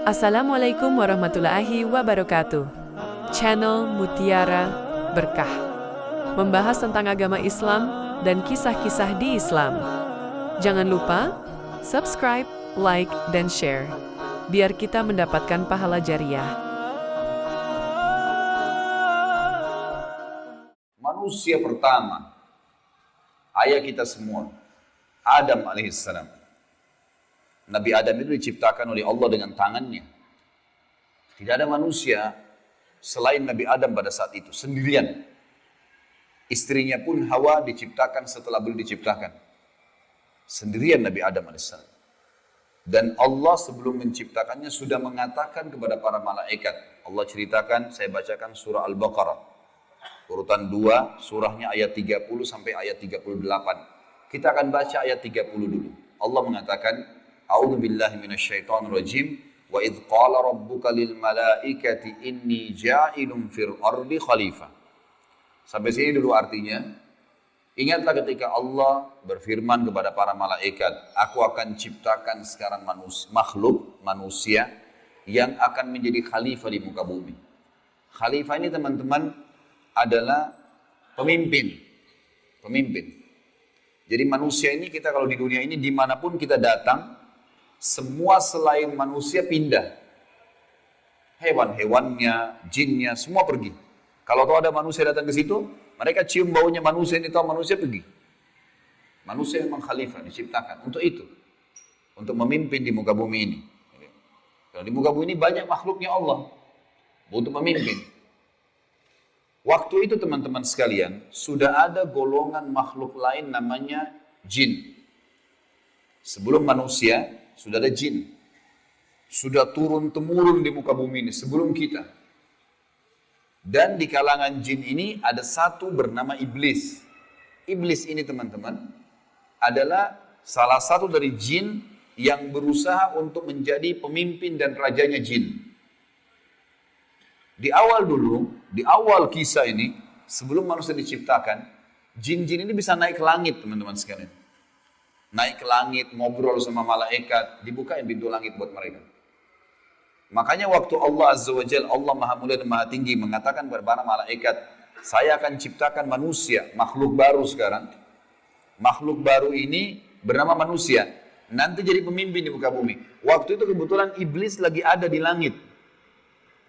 Assalamualaikum warahmatullahi wabarakatuh. Channel Mutiara Berkah membahas tentang agama Islam dan kisah-kisah di Islam. Jangan lupa subscribe, like, dan share biar kita mendapatkan pahala jariah. Manusia pertama, ayah kita semua, Adam alaihissalam. Nabi Adam itu diciptakan oleh Allah dengan tangannya. Tidak ada manusia selain Nabi Adam pada saat itu, sendirian. Istrinya pun Hawa diciptakan setelah beliau diciptakan. Sendirian Nabi Adam alaihissalam. Dan Allah sebelum menciptakannya sudah mengatakan kepada para malaikat. Allah ceritakan, saya bacakan surah Al-Baqarah. Urutan 2, surahnya ayat 30 sampai ayat 38. Kita akan baca ayat 30 dulu. Allah mengatakan, A'udzu billahi minasyaitonir rajim. Wa idz qala rabbuka lil malaikati inni ja'ilun fil ardi khalifah. Sampai sini dulu artinya. Ingatlah ketika Allah berfirman kepada para malaikat, aku akan ciptakan sekarang makhluk manusia yang akan menjadi khalifah di muka bumi. Khalifah ini teman-teman adalah pemimpin. Pemimpin. Jadi manusia ini kita kalau di dunia ini dimanapun kita datang, semua selain manusia pindah. Hewan-hewannya, jinnya, semua pergi. Kalau tahu ada manusia datang ke situ, mereka cium baunya manusia ini, tahu manusia pergi. Manusia memang khalifah diciptakan untuk itu. Untuk memimpin di muka bumi ini. Kalau di muka bumi ini banyak makhluknya Allah. Untuk memimpin. Waktu itu teman-teman sekalian, sudah ada golongan makhluk lain namanya jin. Sebelum manusia, sudah ada jin. Sudah turun-temurun di muka bumi ini, sebelum kita. Dan di kalangan jin ini ada satu bernama iblis. Iblis ini teman-teman adalah salah satu dari jin yang berusaha untuk menjadi pemimpin dan rajanya jin. Di awal dulu, di awal kisah ini, sebelum manusia diciptakan, jin-jin ini bisa naik ke langit teman-teman sekalian. Naik ke langit, ngobrol sama malaikat, dibukain pintu langit buat mereka. Makanya waktu Allah Azza wa Jalla, Allah Maha Mulia dan Maha Tinggi mengatakan kepada para malaikat, saya akan ciptakan manusia, makhluk baru sekarang. Makhluk baru ini bernama manusia. Nanti jadi pemimpin di muka bumi. Waktu itu kebetulan iblis lagi ada di langit.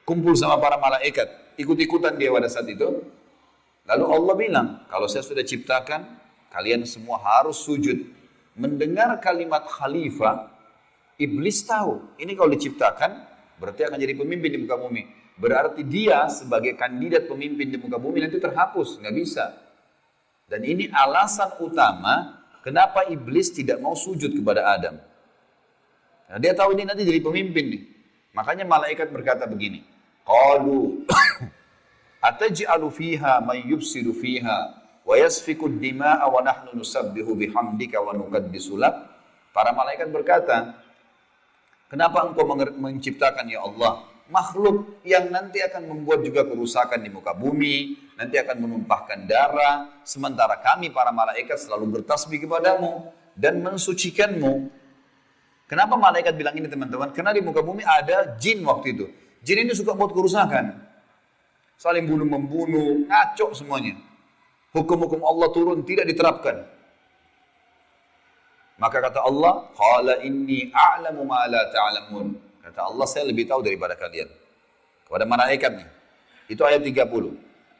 Kumpul sama para malaikat. Ikut-ikutan dia pada saat itu. Lalu Allah bilang, kalau saya sudah ciptakan, kalian semua harus sujud. Mendengar kalimat khalifah, iblis tahu. Ini kalau diciptakan, berarti akan jadi pemimpin di muka bumi. Berarti dia sebagai kandidat pemimpin di muka bumi nanti terhapus, nggak bisa. Dan ini alasan utama kenapa iblis tidak mau sujud kepada Adam. Nah, dia tahu ini nanti jadi pemimpin nih. Makanya malaikat berkata begini, qalu ataj'alu fiha may yufsidu fiha wa yasfiku ad-dima'a wa nahnu nusabbihu bihamdika wa nuqaddisu lak. Para malaikat berkata, kenapa engkau menciptakan ya Allah makhluk yang nanti akan membuat juga kerusakan di muka bumi, nanti akan menumpahkan darah, sementara kami para malaikat selalu bertasbih kepadamu dan mensucikanmu. Kenapa malaikat bilang ini teman-teman? Karena di muka bumi ada jin waktu itu. Jin ini suka buat kerusakan. Saling bunuh-membunuh, ngaco semuanya. Hukum-hukum Allah turun tidak diterapkan. Maka kata Allah, qala inni a'lamu ma la ta'lamun. Kata Allah, saya lebih tahu daripada kalian. Kepada malaikat nih. Itu ayat 30.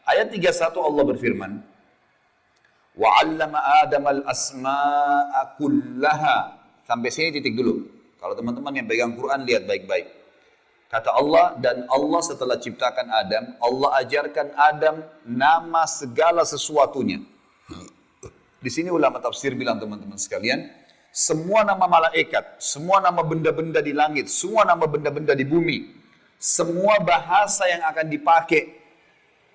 Ayat 31 Allah berfirman, wa 'allama Adam al-asma'a kullaha. Sampai sini titik dulu. Kalau teman-teman yang pegang Quran lihat baik-baik. Kata Allah, dan Allah setelah ciptakan Adam, Allah ajarkan Adam nama segala sesuatunya. Di sini ulama tafsir bilang teman-teman sekalian, semua nama malaikat, semua nama benda-benda di langit, semua nama benda-benda di bumi, semua bahasa yang akan dipakai,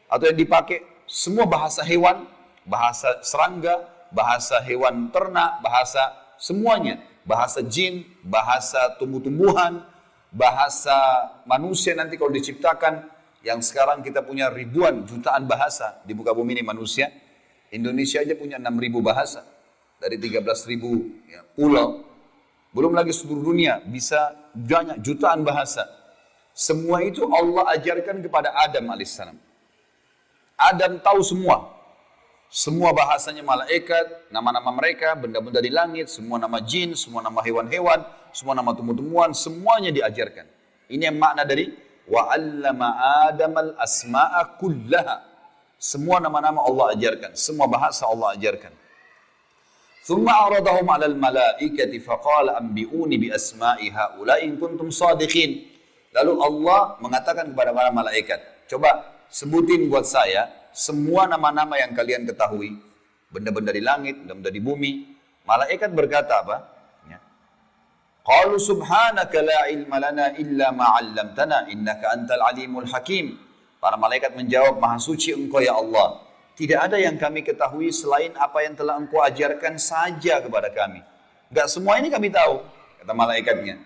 atau yang dipakai, semua bahasa hewan, bahasa serangga, bahasa hewan ternak, bahasa semuanya, bahasa jin, bahasa tumbuh-tumbuhan, bahasa manusia nanti kalau diciptakan, yang sekarang kita punya ribuan, jutaan bahasa di muka bumi ini manusia. Indonesia aja punya 6.000 bahasa. Dari 13.000 ya, pulau. Belum lagi seluruh dunia, bisa banyak jutaan bahasa. Semua itu Allah ajarkan kepada Adam alaihissalam. Adam tahu semua. Semua bahasanya malaikat, nama-nama mereka, benda-benda di langit, semua nama jin, semua nama hewan-hewan, semua nama tumbuh-tumbuhan, semuanya diajarkan. Ini yang makna dari wa 'allama Adamal asma'a kullaha. Semua nama-nama Allah ajarkan, semua bahasa Allah ajarkan. Thumma aradahum 'alal malaikati faqala anbi'uni bi asma'i haula'i in kuntum shadiqin. Lalu Allah mengatakan kepada para malaikat, coba sebutin buat saya semua nama-nama yang kalian ketahui, benda-benda di langit, benda-benda di bumi. Malaikat berkata apa? Ya. Qalu subhanaka la ilma lana illa ma 'allamtana innaka antal alimul hakim. Para malaikat menjawab, maha suci engkau ya Allah. Tidak ada yang kami ketahui selain apa yang telah engkau ajarkan saja kepada kami. Enggak semua ini kami tahu, kata malaikatnya.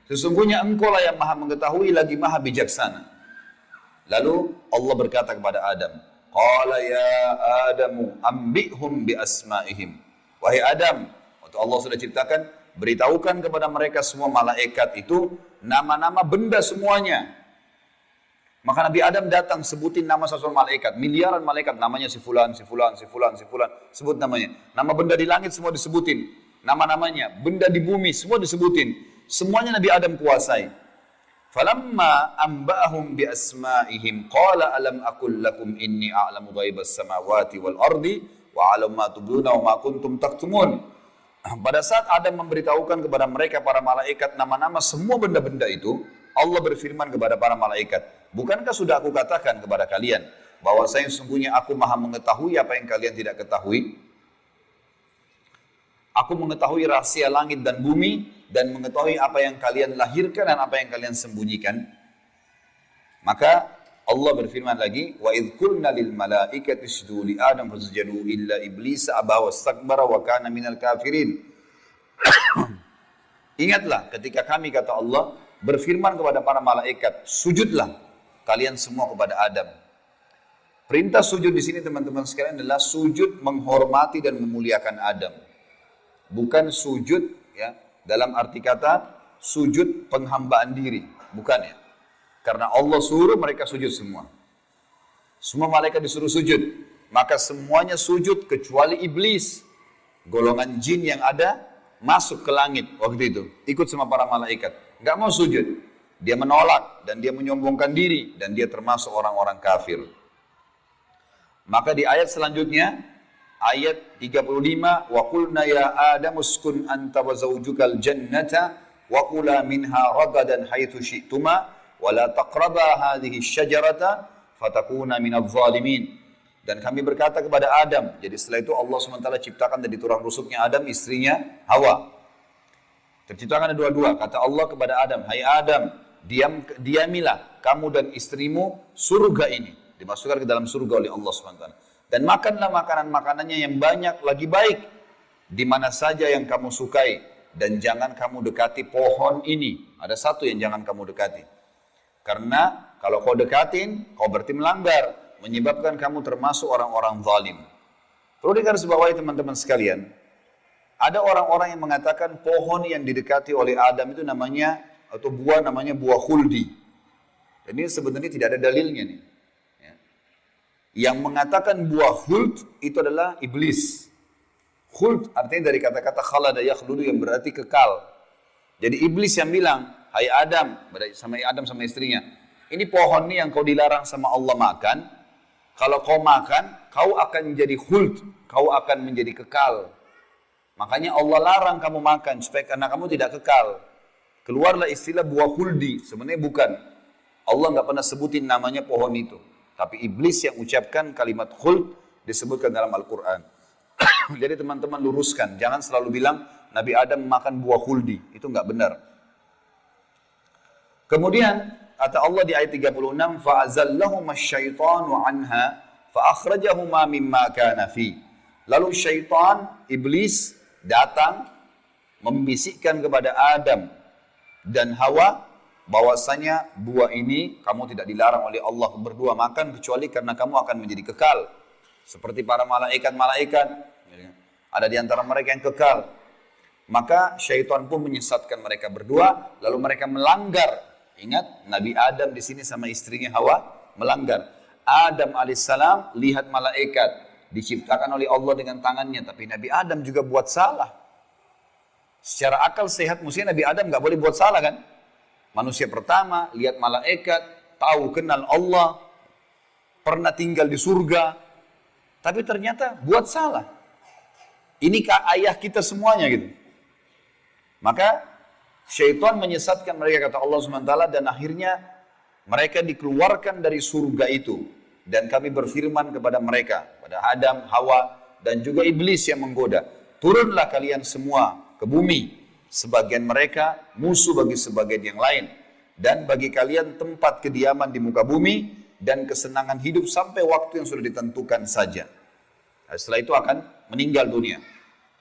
Sesungguhnya engkau lah yang maha mengetahui lagi maha bijaksana. Lalu Allah berkata kepada Adam, qala ya Adamu ambihum bi asma'ihim. Wahai Adam, waktu Allah sudah ciptakan, beritahukan kepada mereka semua malaikat itu nama-nama benda semuanya. Maka Nabi Adam datang sebutin nama satu malaikat, miliaran malaikat namanya si fulan, si fulan, si fulan, si fulan, sebut namanya. Nama benda di langit semua disebutin, nama-namanya, benda di bumi semua disebutin. Semuanya Nabi Adam kuasai. Falamma amba'ahum bi asma'ihim qala alam aqul lakum inni a'lamu ghaibas samawati wal ardi wa a'lamu ma tubduna wa ma kuntum taktumun. Pada saat Adam memberitahukan kepada mereka para malaikat nama-nama semua benda-benda itu, Allah berfirman kepada para malaikat, bukankah sudah aku katakan kepada kalian bahwa saya sesungguhnya aku maha mengetahui apa yang kalian tidak ketahui? Aku mengetahui rahasia langit dan bumi dan mengetahui apa yang kalian lahirkan dan apa yang kalian sembunyikan. Maka Allah berfirman lagi, wa idh qulna lil malaikati isjudu li Adam fasajadu illa iblis aba wastakbara wa kana minal kafirin. Ingatlah ketika kami, kata Allah, berfirman kepada para malaikat, sujudlah kalian semua kepada Adam. Perintah sujud di sini teman-teman sekalian adalah sujud menghormati dan memuliakan Adam. Bukan sujud ya dalam arti kata sujud penghambaan diri, bukan ya. Karena Allah suruh mereka sujud semua. Semua malaikat disuruh sujud, maka semuanya sujud kecuali iblis. Golongan jin yang ada masuk ke langit waktu itu, ikut sama para malaikat, nggak mau sujud. Dia menolak dan dia menyombongkan diri dan dia termasuk orang-orang kafir. Maka di ayat selanjutnya ayat 35, wa qulna ya Adam uskun anta wa zawjukal jannata wa kula minha ragadan haitsu syi'tuma wa la taqraba hadhihi syajarata fatakuna minadh dhalimin. Dan kami berkata kepada Adam, jadi setelah itu Allah SWT ciptakan dari tulang rusuknya Adam istrinya Hawa. Terciptakan ada dua-dua. Kata Allah kepada Adam, hai Adam, diamilah kamu dan istrimu surga ini. Dimasukkan ke dalam surga oleh Allah SWT. Dan makanlah makanan-makanannya yang banyak lagi baik. Di mana saja yang kamu sukai. Dan jangan kamu dekati pohon ini. Ada satu yang jangan kamu dekati. Karena kalau kau dekatin, kau berarti melanggar. Menyebabkan kamu termasuk orang-orang zalim. Perlu digarisbawahi teman-teman sekalian. Ada orang-orang yang mengatakan pohon yang didekati oleh Adam itu namanya, atau buah namanya buah khuldi. Dan ini sebenarnya tidak ada dalilnya nih. Yang mengatakan buah khuld itu adalah iblis. Khuld artinya dari kata-kata khalada yakhludu yang berarti kekal. Jadi iblis yang bilang, hai Adam, sama istrinya, ini pohon nih yang kau dilarang sama Allah makan. Kalau kau makan, kau akan menjadi khuld, kau akan menjadi kekal. Makanya Allah larang kamu makan supaya karena kamu tidak kekal. Keluarlah istilah buah khuldi, sebenarnya bukan. Allah nggak pernah sebutin namanya pohon itu. Tapi iblis yang ucapkan kalimat khuld disebutkan dalam Al-Quran. Jadi teman-teman luruskan. Jangan selalu bilang Nabi Adam makan buah khuldi. Itu enggak benar. Kemudian kata Allah di ayat 36, فَأَزَلَّهُمَا الشَّيْطَانُ عَنْهَا فَأَخْرَجَهُمَا مِمَّا كَانَ فِيهِ. Lalu syaitan, iblis datang membisikkan kepada Adam dan Hawa bahwasanya buah ini kamu tidak dilarang oleh Allah berdua makan kecuali karena kamu akan menjadi kekal. Seperti para malaikat-malaikat, ada di antara mereka yang kekal. Maka syaitan pun menyesatkan mereka berdua, lalu mereka melanggar. Ingat, Nabi Adam di sini sama istrinya Hawa melanggar. Adam alaihissalam lihat malaikat diciptakan oleh Allah dengan tangannya, tapi Nabi Adam juga buat salah. Secara akal sehat mestinya Nabi Adam nggak boleh buat salah kan? Manusia pertama lihat malaikat, tahu kenal Allah, pernah tinggal di surga, tapi ternyata buat salah. Ini ayah kita semuanya gitu. Maka syaitan menyesatkan mereka, kata Allah SWT, dan akhirnya mereka dikeluarkan dari surga itu. Dan kami berfirman kepada mereka, pada Adam, Hawa, dan juga iblis yang menggoda, turunlah kalian semua ke bumi. Sebagian mereka musuh bagi sebagian yang lain. Dan bagi kalian tempat kediaman di muka bumi, dan kesenangan hidup sampai waktu yang sudah ditentukan saja. Nah, setelah itu akan meninggal dunia.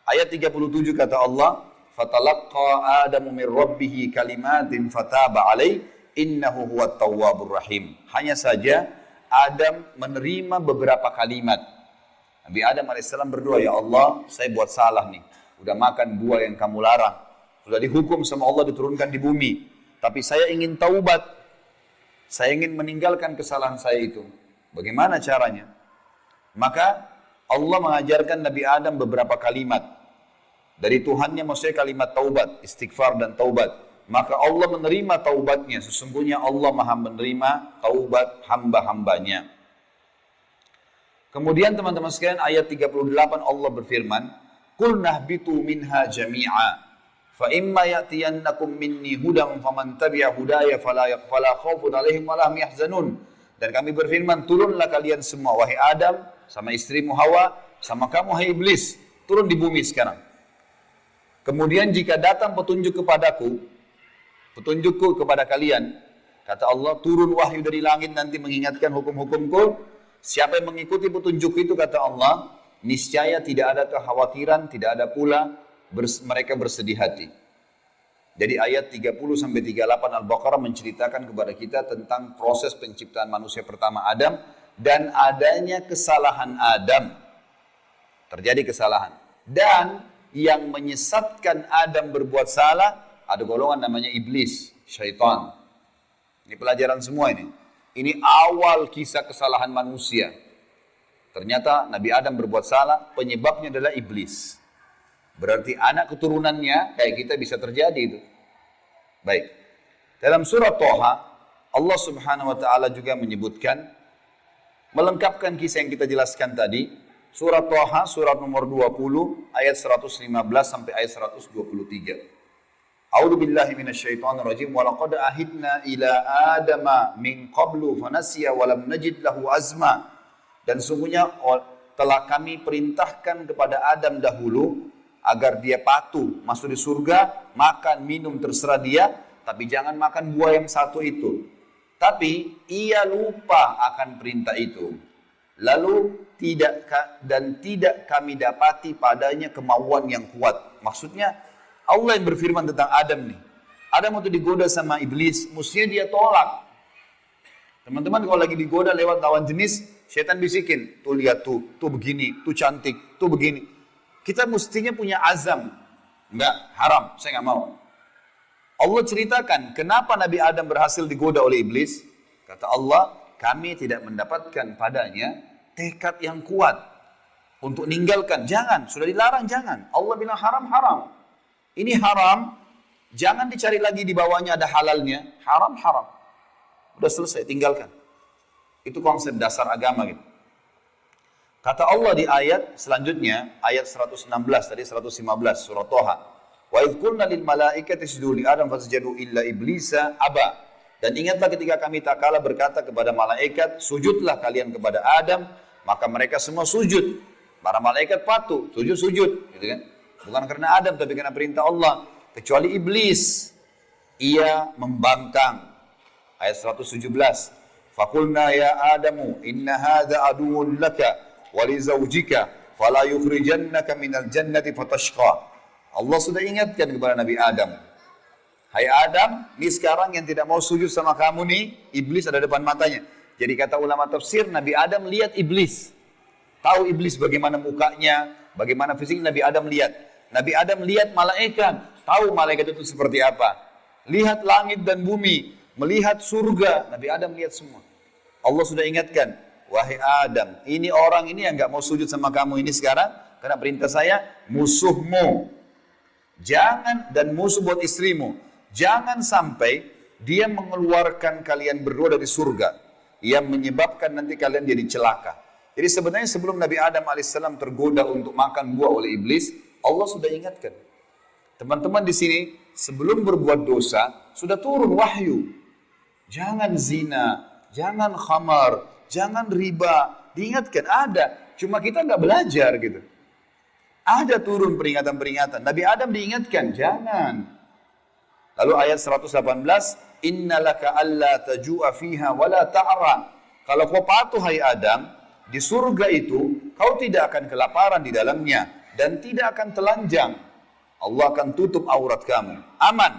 Ayat 37 kata Allah, فَتَلَقَّى آدَمُ مِنْ رَبِّهِ كَلِمَاتٍ فَتَابَ عَلَيْهِ إِنَّهُ هُوَ التَّوَّابُ الرَّحِيمُ. Hanya saja Adam menerima beberapa kalimat. Nabi Adam AS berdoa, ya Allah, saya buat salah nih. Udah makan buah yang kamu larang. Sudah dihukum sama Allah diturunkan di bumi. Tapi saya ingin taubat. Saya ingin meninggalkan kesalahan saya itu. Bagaimana caranya? Maka Allah mengajarkan Nabi Adam beberapa kalimat. Dari Tuhannya maksudnya kalimat taubat, istighfar dan taubat. Maka Allah menerima taubatnya. Sesungguhnya Allah maha menerima taubat hamba-hambanya. Kemudian teman-teman sekalian ayat 38 Allah berfirman, Qul nahbitu minha jami'a, fa imma ya'tiyannakum minni hudam faman tabi'a hudaya fala khawfun alaihim wa lahum yahzanun. Dan kami berfirman, turunlah kalian semua, wahai Adam, sama istrimu Hawa, sama kamu, hai iblis, turun di bumi sekarang. Kemudian jika datang petunjuk kepadaku, petunjukku kepada kalian, kata Allah, turun wahyu dari langit nanti mengingatkan hukum-hukumku. Siapa yang mengikuti petunjuk itu, kata Allah, niscaya tidak ada kekhawatiran, tidak ada pula mereka bersedih hati. Jadi ayat 30-38 Al-Baqarah menceritakan kepada kita tentang proses penciptaan manusia pertama Adam dan adanya kesalahan Adam. Terjadi kesalahan. Dan yang menyesatkan Adam berbuat salah, ada golongan namanya iblis, syaitan. Ini pelajaran semua ini. Ini awal kisah kesalahan manusia. Ternyata Nabi Adam berbuat salah, penyebabnya adalah iblis. Berarti anak keturunannya kayak kita bisa terjadi itu. Baik. Dalam surah Toha, Allah Subhanahu wa taala juga menyebutkan, melengkapkan kisah yang kita jelaskan tadi. Surat Toha, surat nomor 20, ayat 115 sampai ayat 123. A'udzu billahi minasyaitonir rajim. Wa laqad ahidna ila adama min qablu fanasiya wa lam najid lahu azma. Dan sungguhnya telah kami perintahkan kepada Adam dahulu agar dia patuh masuk di surga, makan minum terserah dia, tapi jangan makan buah yang satu itu. Tapi ia lupa akan perintah itu. Lalu tidak kami dapati padanya kemauan yang kuat. Maksudnya Allah yang berfirman tentang Adam nih. Adam waktu digoda sama iblis, mestinya dia tolak. Teman-teman kalau lagi digoda lewat lawan jenis, setan bisikin, tuh lihat tuh begini, tuh cantik, tuh begini. Kita mestinya punya azam. Enggak, haram, saya enggak mau. Allah ceritakan kenapa Nabi Adam berhasil digoda oleh iblis. Kata Allah, kami tidak mendapatkan padanya tekad yang kuat untuk meninggalkan. Jangan, sudah dilarang jangan. Allah bilang haram, haram. Ini haram, jangan dicari lagi di bawahnya ada halalnya. Haram, haram. Udah selesai, tinggalkan. Itu konsep dasar agama gitu. Kata Allah di ayat selanjutnya, ayat 116 tadi 115 surah Toha. Wa idh qulna lil malaikati isjudu li Adam fasjadu illa iblisa aba. Dan ingatlah ketika kami tak kalah berkata kepada malaikat, sujudlah kalian kepada Adam, maka mereka semua sujud. Para malaikat patuh, sujud, gitu kan? Bukan karena Adam, tapi karena perintah Allah. Kecuali iblis, ia membangkang. Ayat 117. Faqulna ya Adamu, inna hadha aduun laka wa li zawjika, fala yukhrijannaka minal jannati fatashqa. Allah sudah ingatkan kepada Nabi Adam. Hai Adam, ini sekarang yang tidak mau sujud sama kamu nih, iblis ada depan matanya. Jadi kata ulama tafsir, Nabi Adam lihat iblis. Tahu iblis bagaimana mukanya, bagaimana fisiknya, Nabi Adam lihat. Nabi Adam lihat malaikat, tahu malaikat itu seperti apa. Lihat langit dan bumi, melihat surga, Nabi Adam lihat semua. Allah sudah ingatkan, wahai Adam, ini orang ini yang gak mau sujud sama kamu ini sekarang, karena perintah saya, musuhmu. Jangan, dan musuh buat istrimu. Jangan sampai dia mengeluarkan kalian berdua dari surga, yang menyebabkan nanti kalian jadi celaka. Jadi sebenarnya sebelum Nabi Adam alaihissalam tergoda untuk makan buah oleh iblis, Allah sudah ingatkan. Teman-teman di sini, sebelum berbuat dosa, sudah turun wahyu. Jangan zina, jangan khamar, jangan riba. Diingatkan, ada. Cuma kita nggak belajar gitu. Ada turun peringatan-peringatan. Nabi Adam diingatkan, jangan. Lalu ayat 118, innalaka alla taju'a fiha wala ta'ra. Kalau kau patuh hai Adam, di surga itu kau tidak akan kelaparan di dalamnya dan tidak akan telanjang. Allah akan tutup aurat kamu. Aman.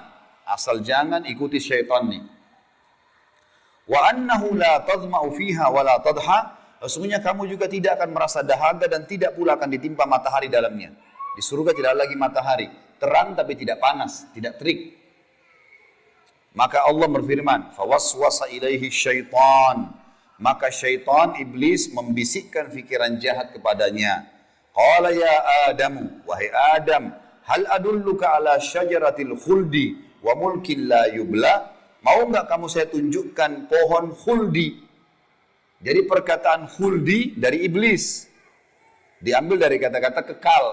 Asal jangan ikuti syaitan nih. Wa annahu la tadma'u fiha wa la tadha. Sesungguhnya kamu juga tidak akan merasa dahaga dan tidak pula akan ditimpa matahari dalamnya. Di surga tidak lagi matahari. Terang tapi tidak panas, tidak terik. Maka Allah berfirman, fawaswasa ilaihi syaitan. Maka syaitan, iblis membisikkan fikiran jahat kepadanya. Qala ya Adamu, wahai Adam, hal adulluka ala syajaratil khuldi wa mulkin la yubla. Mau enggak kamu saya tunjukkan pohon khuldi? Jadi perkataan khuldi dari iblis. Diambil dari kata-kata kekal.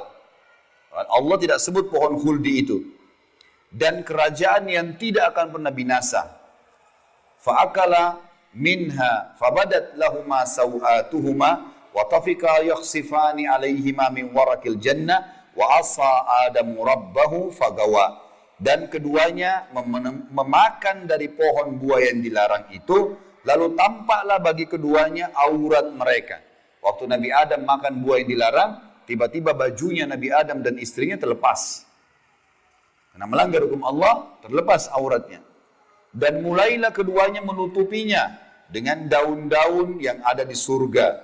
Allah tidak sebut pohon khuldi itu. Dan kerajaan yang tidak akan pernah binasa. Fa'akala minha fabadat lahuma sawatuhuma wa tafika yakhsifani alaihima min warakil jannah wa asa adamu rabbahu fagawa. Dan keduanya memakan dari pohon buah yang dilarang itu, lalu tampaklah bagi keduanya aurat mereka. Waktu Nabi Adam makan buah yang dilarang, tiba-tiba bajunya Nabi Adam dan istrinya terlepas. Karena melanggar hukum Allah, terlepas auratnya. Dan mulailah keduanya menutupinya dengan daun-daun yang ada di surga.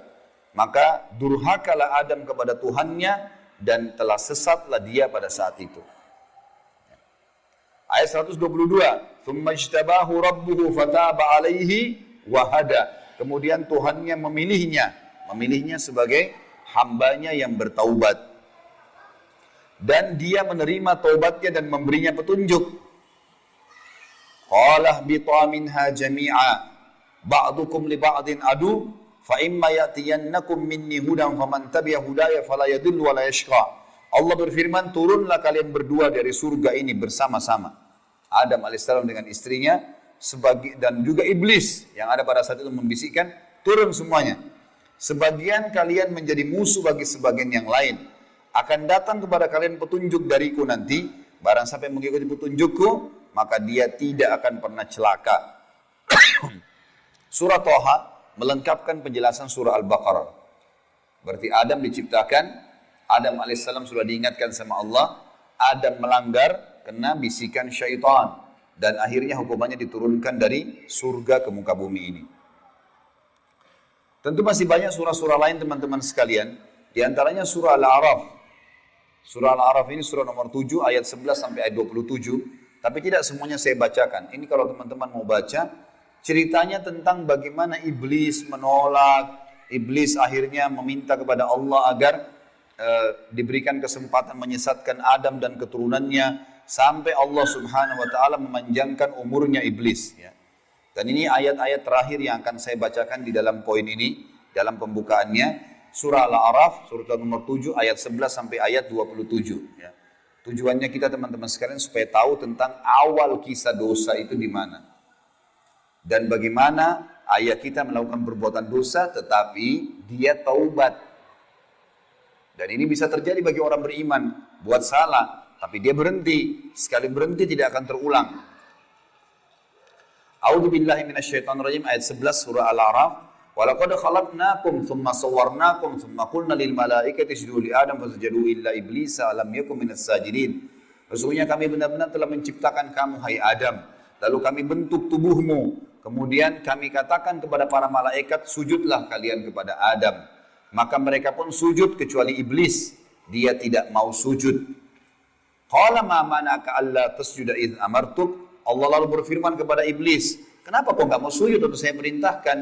Maka durhakalah Adam kepada Tuhannya dan telah sesatlah dia pada saat itu. Ayat 122, "Tsumma ijtabahu rabbuhu fataba 'alaihi wa hada." Kemudian Tuhannya memilihnya sebagai hambanya yang bertaubat. Dan dia menerima taubatnya dan memberinya petunjuk. Qala bita minha jami'a ba'dukum li ba'din adu fa imma ya'tiyannakum minni hudan faman tabi'a hudaya fala yadhillu wa la yashqa. Allah berfirman, turunlah kalian berdua dari surga ini bersama-sama. Adam alaihissalam dengan istrinya dan juga iblis yang ada pada saat itu membisikkan, turun semuanya. Sebagian kalian menjadi musuh bagi sebagian yang lain. Akan datang kepada kalian petunjuk dariku nanti, barang sampai mengikuti petunjukku, maka dia tidak akan pernah celaka. Surah Thaha melengkapkan penjelasan surah Al-Baqarah. Berarti Adam diciptakan, Adam alaihissalam sudah diingatkan sama Allah, Adam melanggar, kena bisikan syaitan. Dan akhirnya hukumannya diturunkan dari surga ke muka bumi ini. Tentu masih banyak surah-surah lain teman-teman sekalian. Di antaranya surah Al-A'raf. Surah Al-A'raf ini surah nomor 7 ayat 11 sampai ayat 27. Tapi tidak semuanya saya bacakan. Ini kalau teman-teman mau baca, ceritanya tentang bagaimana iblis menolak, iblis akhirnya meminta kepada Allah agar diberikan kesempatan menyesatkan Adam dan keturunannya, sampai Allah subhanahu wa ta'ala memanjangkan umurnya iblis. Ya. Dan ini ayat-ayat terakhir yang akan saya bacakan di dalam poin ini, dalam pembukaannya, surah Al-A'raf, surah nomor 7, ayat 11 sampai ayat 27. Ya. Tujuannya kita teman-teman sekalian supaya tahu tentang awal kisah dosa itu di mana. Dan bagaimana ayah kita melakukan perbuatan dosa tetapi dia taubat. Dan ini bisa terjadi bagi orang beriman. Buat salah, tapi dia berhenti. Sekali berhenti tidak akan terulang. A'udzubillahi minasyaitonirrajim ayat 11 surah Al-A'raf. Walaqad khalaqnakum tsumma sawwarnakum tsumma qulna lil malaikati isjudu li Adam fasajadu illa iblisa lam yakun minas sajidin. Sesungguhnya kami benar-benar telah menciptakan kamu hai Adam, lalu kami bentuk tubuhmu, kemudian kami katakan kepada para malaikat, sujudlah kalian kepada Adam. Maka mereka pun sujud kecuali iblis, dia tidak mau sujud. Qala ma mana'aka alla tasjuda idh amartuk. Allah lalu berfirman kepada iblis, kenapa kau enggak mau sujud untuk saya perintahkan?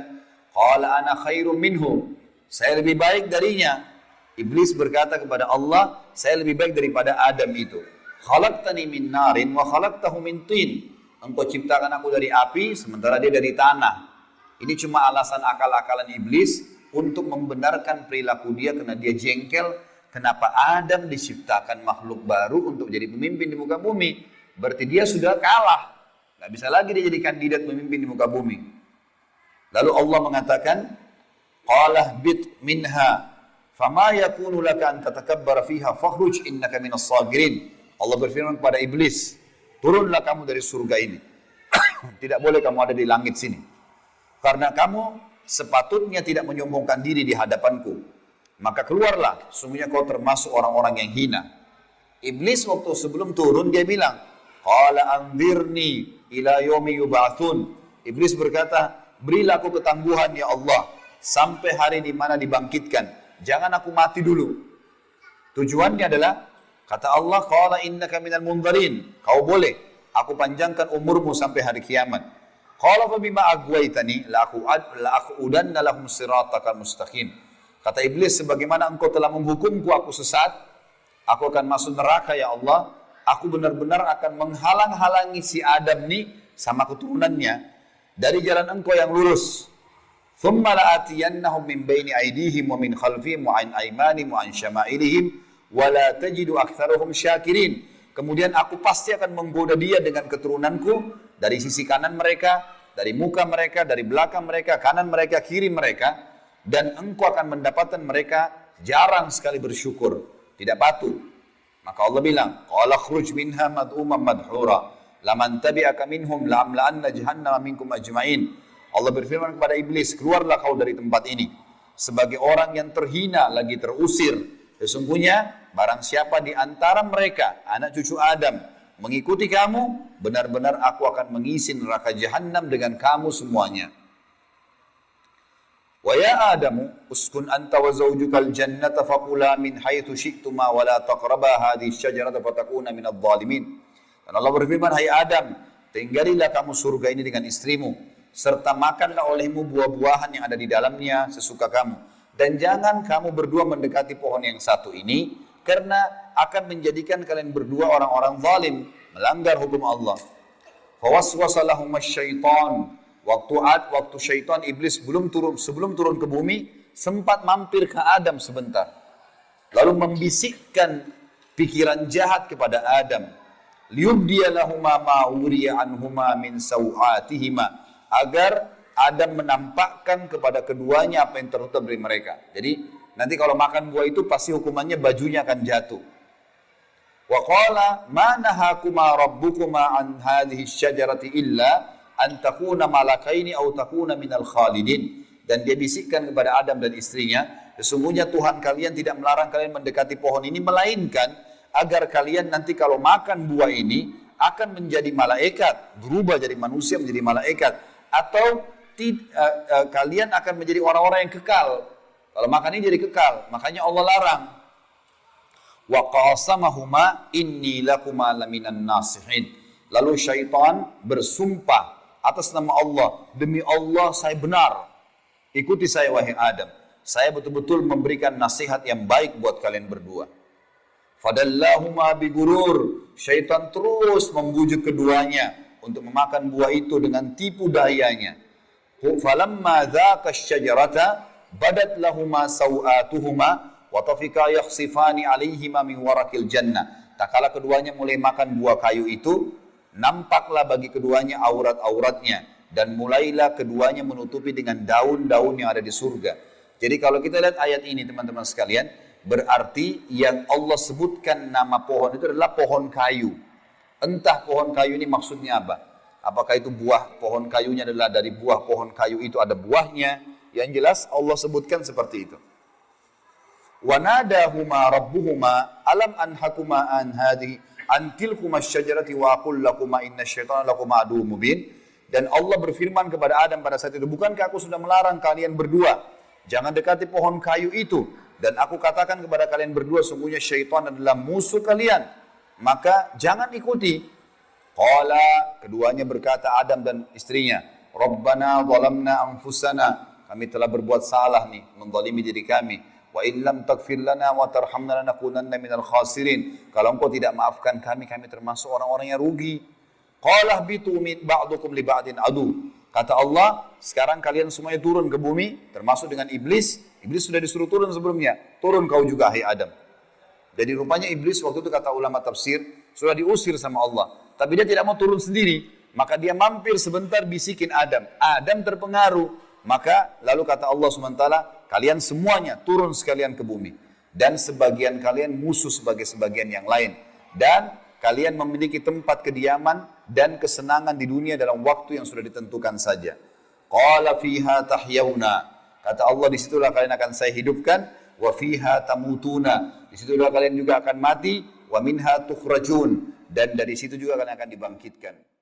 Qala ana khairum minhu. Saya lebih baik darinya. Iblis berkata kepada Allah, saya lebih baik daripada Adam itu. Khalaqtani min narin wa khalaqtahu min tin. Engkau ciptakan aku dari api, sementara dia dari tanah. Ini cuma alasan akal-akalan iblis untuk membenarkan perilaku dia karena dia jengkel. Kenapa Adam diciptakan makhluk baru untuk jadi pemimpin di muka bumi? Berarti dia sudah kalah. Gak bisa lagi dia jadi kandidat pemimpin di muka bumi. Lalu Allah mengatakan, Qala bit minha, fama yakunu laka an tatakabbara fiha fakhruj innaka minas sagirin. Allah berfirman kepada iblis, turunlah kamu dari surga ini. Tidak boleh kamu ada di langit sini. Karena kamu sepatutnya tidak menyombongkan diri di hadapanku. Maka keluarlah, sungguhnya kau termasuk orang-orang yang hina. Iblis waktu sebelum turun dia bilang, Qala anzirni ila yaumi yub'atsun. Iblis berkata, berilah aku ketangguhan ya Allah sampai hari di mana dibangkitkan. Jangan aku mati dulu. Tujuannya adalah kata Allah, qala innaka minal munzarin. Kau boleh, aku panjangkan umurmu sampai hari kiamat. Qala fa bima aghwaytani la aqudanna lahum siratakal mustaqim. Kata iblis, sebagaimana engkau telah menghukumku aku sesat, aku akan masuk neraka ya Allah. Aku benar-benar akan menghalang-halangi si Adam nih sama keturunannya dari jalan engkau yang lurus. Thumma la'atiyannahum min baini aydihim wa min khalfihim wa an aymanihim wa an syama'ilihim wala tajidu aktsaruhum syakirin. Kemudian aku pasti akan menggoda dia dengan keturunanku dari sisi kanan mereka, dari muka mereka, dari belakang mereka, kanan mereka, kiri mereka, dan engkau akan mendapatkan mereka jarang sekali bersyukur, tidak patuh. Maka Allah bilang, qala khruj minha mad'uman madhura laman tabi'aka minhum la'amla'anna jahannama minkum ajma'in. Allah berfirman kepada iblis, keluarlah kau dari tempat ini sebagai orang yang terhina lagi terusir. Sesungguhnya barang siapa di antara mereka, anak cucu Adam, mengikuti kamu, benar-benar aku akan mengisi neraka jahanam dengan kamu semuanya. Wa ya Adamu, uskun anta wa zawjukal jannata faqula min haitsu syi'tuma wa la taqraba hadhihi syajarata fatakuna minadh dhalimin. Dan Allah berfirman, hai Adam, tinggalilah kamu surga ini dengan istrimu, serta makanlah olehmu buah-buahan yang ada di dalamnya sesuka kamu. Dan jangan kamu berdua mendekati pohon yang satu ini, karena akan menjadikan kalian berdua orang-orang zalim, melanggar hukum Allah. Fawaswasa lahum asy-syaitan. Waktu syaitan iblis sebelum turun ke bumi, sempat mampir ke Adam sebentar. Lalu membisikkan pikiran jahat kepada Adam. Liyubdiya lahuma ma uriya anhuma min sawatihima. Agar Adam menampakkan kepada keduanya apa yang tertutup dari mereka. Jadi nanti kalau makan buah itu pasti hukumannya bajunya akan jatuh. Wa qala ma nahakuma rabbukuma an hadhihi syajarati illa an takuna malakaini aw takuna minal khalidin. Dan dia bisikkan kepada Adam dan istrinya, sesungguhnya Tuhan kalian tidak melarang kalian mendekati pohon ini, melainkan agar kalian nanti kalau makan buah ini akan menjadi malaikat, berubah jadi manusia menjadi malaikat, atau kalian akan menjadi orang-orang yang kekal. Kalau makan ini jadi kekal, makanya Allah larang. Wa qasamahuma inni lakuma laminan nasihin. Lalu syaitan bersumpah atas nama Allah, demi Allah saya benar, ikuti saya wahai Adam, saya betul-betul memberikan nasihat yang baik buat kalian berdua. Fadallahuma bigurur. Syaitan terus membujuk keduanya untuk memakan buah itu dengan tipu dayanya. Falamma dhaqa asy-syajarata badat lahuma sawatuhuma wa tafika yakhsifani 'alaihima min warakil jannah. Tak kala keduanya mulai makan buah kayu itu, nampaklah bagi keduanya aurat-auratnya, dan mulailah keduanya menutupi dengan daun-daun yang ada di surga. Jadi kalau kita lihat ayat ini teman-teman sekalian, berarti yang Allah sebutkan nama pohon itu adalah pohon kayu. Entah pohon kayu ini maksudnya apa. Apakah itu buah pohon kayunya adalah dari buah pohon kayu itu ada buahnya. Yang jelas Allah sebutkan seperti itu. Wa nadahuma rabbuhuma alam anhakuma an hadhihi an tilkuma asy-syajarati wa aqul lakuma innasyaitan lakuma aduwwum mubin. Dan Allah berfirman kepada Adam pada saat itu, bukankah aku sudah melarang kalian berdua jangan dekati pohon kayu itu, dan aku katakan kepada kalian berdua sungguhnya syaitan adalah musuh kalian. maka jangan ikuti. Qala, keduanya berkata, Adam dan istrinya, Rabbana zalamna anfusana, kami telah berbuat salah nih, menzalimi diri kami. Wa in lam taghfir lana wa tarhamna lanakunanna minal khasirin. Kalau engkau tidak maafkan kami, kami termasuk orang-orang yang rugi. Qala bitu ba'dukum li ba'din adu. Kata Allah, sekarang kalian semuanya turun ke bumi, termasuk dengan iblis. Iblis sudah disuruh turun sebelumnya. Turun kau juga, hai Adam. Jadi rupanya iblis waktu itu kata ulama tafsir, sudah diusir sama Allah. Tapi dia tidak mau turun sendiri. Maka dia mampir sebentar bisikin Adam. Adam terpengaruh. Maka lalu kata Allah SWT, kalian semuanya turun sekalian ke bumi. Dan sebagian kalian musuh sebagai sebagian yang lain. Dan kalian memiliki tempat kediaman dan kesenangan di dunia dalam waktu yang sudah ditentukan saja. Qala fiha tahyawna. Kata Allah, disitulah kalian akan saya hidupkan. Wa fiha tamutuna. Disitulah kalian juga akan mati. Wa minha tukhrajun. Dan dari situ juga kalian akan dibangkitkan.